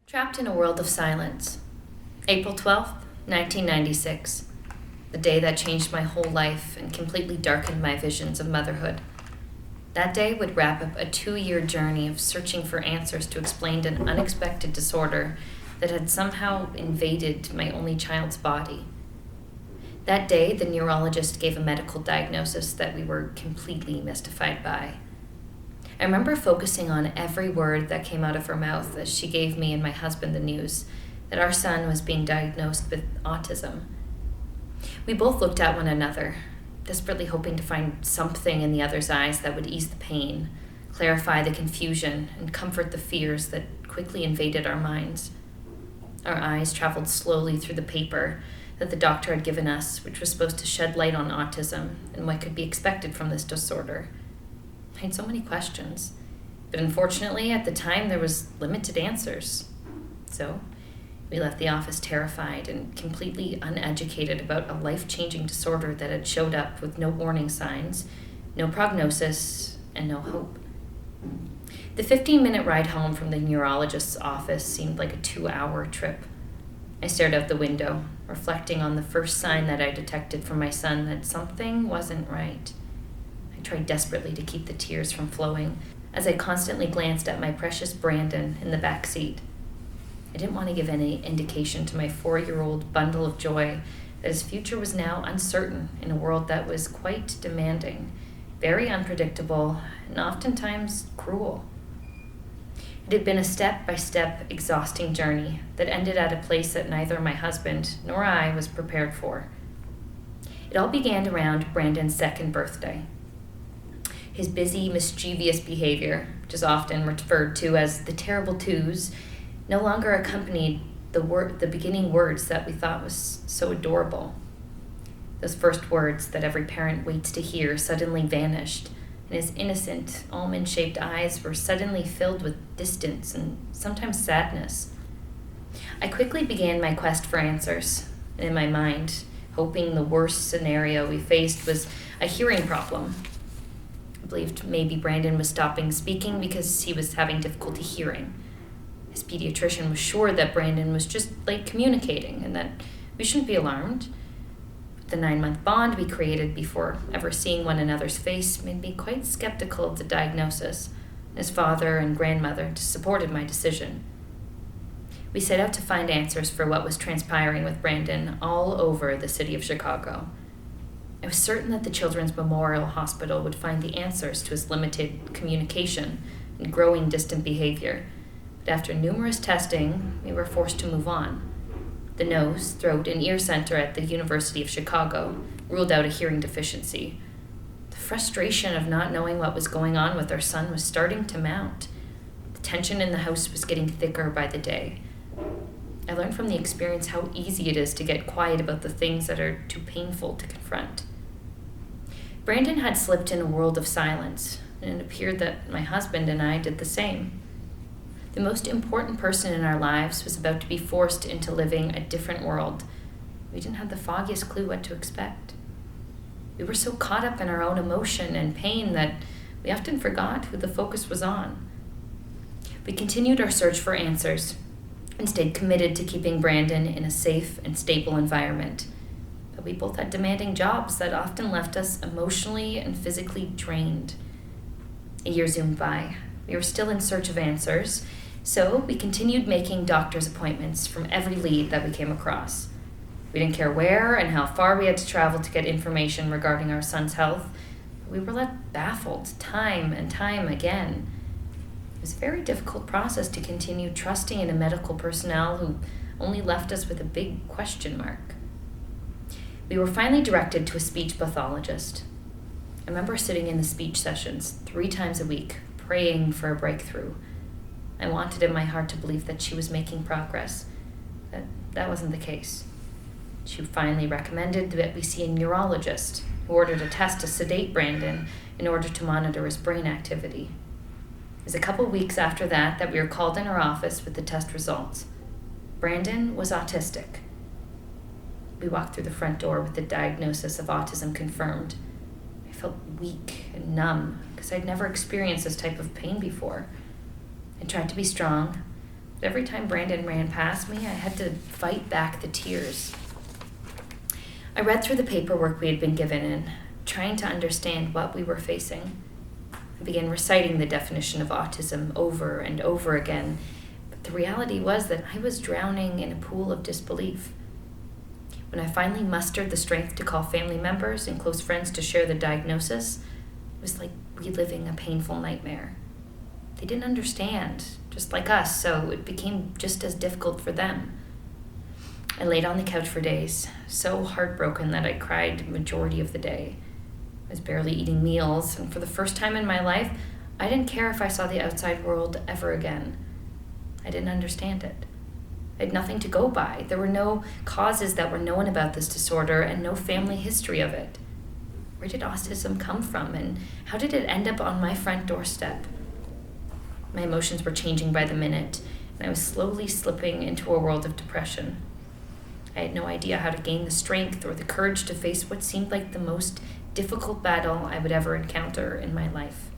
Trapped in a world of silence. April 12th, 1996. The day that changed my whole life and completely darkened my visions of motherhood. That day would wrap up a 2-year journey of searching for answers to explain an unexpected disorder that had somehow invaded my only child's body. That day, the neurologist gave a medical diagnosis that we were completely mystified by. I remember focusing on every word that came out of her mouth as she gave me and my husband the news that our son was being diagnosed with autism. We both looked at one another, desperately hoping to find something in the other's eyes that would ease the pain, clarify the confusion, and comfort the fears that quickly invaded our minds. Our eyes traveled slowly through the paper that the doctor had given us, which was supposed to shed light on autism and what could be expected from this disorder. I had so many questions, but unfortunately at the time there was limited answers. So we left the office terrified and completely uneducated about a life-changing disorder that had showed up with no warning signs, no prognosis, and no hope. The 15-minute ride home from the neurologist's office seemed like a 2-hour trip. I stared out the window, reflecting on the first sign that I detected from my son that something wasn't right. I tried desperately to keep the tears from flowing as I constantly glanced at my precious Brandon in the back seat. I didn't want to give any indication to my 4-year-old bundle of joy that his future was now uncertain in a world that was quite demanding, very unpredictable, and oftentimes cruel. It had been a step-by-step, exhausting journey that ended at a place that neither my husband nor I was prepared for. It all began around Brandon's 2nd birthday. His busy, mischievous behavior, which is often referred to as the terrible twos, no longer accompanied the beginning words that we thought was so adorable. Those first words that every parent waits to hear suddenly vanished, and his innocent, almond-shaped eyes were suddenly filled with distance and sometimes sadness. I quickly began my quest for answers, and in my mind, hoping the worst scenario we faced was a hearing problem. I believed maybe Brandon was stopping speaking because he was having difficulty hearing. His pediatrician was sure that Brandon was just late communicating and that we shouldn't be alarmed. The 9-month bond we created before ever seeing one another's face made me quite skeptical of the diagnosis. His father and grandmother supported my decision. We set out to find answers for what was transpiring with Brandon all over the city of Chicago. I was certain that the Children's Memorial Hospital would find the answers to his limited communication and growing distant behavior. But after numerous testing, we were forced to move on. The nose, throat, and ear center at the University of Chicago ruled out a hearing deficiency. The frustration of not knowing what was going on with our son was starting to mount. The tension in the house was getting thicker by the day. I learned from the experience how easy it is to get quiet about the things that are too painful to confront. Brandon had slipped in a world of silence, and it appeared that my husband and I did the same. The most important person in our lives was about to be forced into living a different world. We didn't have the foggiest clue what to expect. We were so caught up in our own emotion and pain that we often forgot who the focus was on. We continued our search for answers and stayed committed to keeping Brandon in a safe and stable environment. But we both had demanding jobs that often left us emotionally and physically drained. A year zoomed by. We were still in search of answers, so we continued making doctor's appointments from every lead that we came across. We didn't care where and how far we had to travel to get information regarding our son's health, but we were left baffled time and time again. It was a very difficult process to continue trusting in a medical personnel who only left us with a big question mark. We were finally directed to a speech pathologist. I remember sitting in the speech sessions 3 times a week, praying for a breakthrough. I wanted in my heart to believe that she was making progress. That wasn't the case. She finally recommended that we see a neurologist who ordered a test to sedate Brandon in order to monitor his brain activity. It was a couple weeks after that we were called in her office with the test results. Brandon was autistic. We walked through the front door with the diagnosis of autism confirmed. I felt weak and numb because I'd never experienced this type of pain before. I tried to be strong, Every time Brandon ran past me, I had to fight back the tears. I read through the paperwork we had been given and trying to understand what we were facing. I began reciting the definition of autism over and over again, but the reality was that I was drowning in a pool of disbelief. When I finally mustered the strength to call family members and close friends to share the diagnosis, it was like reliving a painful nightmare. They didn't understand, just like us, so it became just as difficult for them. I laid on the couch for days, so heartbroken that I cried the majority of the day. I was barely eating meals, and for the first time in my life, I didn't care if I saw the outside world ever again. I didn't understand it. I had nothing to go by. There were no causes that were known about this disorder and no family history of it. Where did autism come from, and how did it end up on my front doorstep? My emotions were changing by the minute, and I was slowly slipping into a world of depression. I had no idea how to gain the strength or the courage to face what seemed like the most difficult battle I would ever encounter in my life.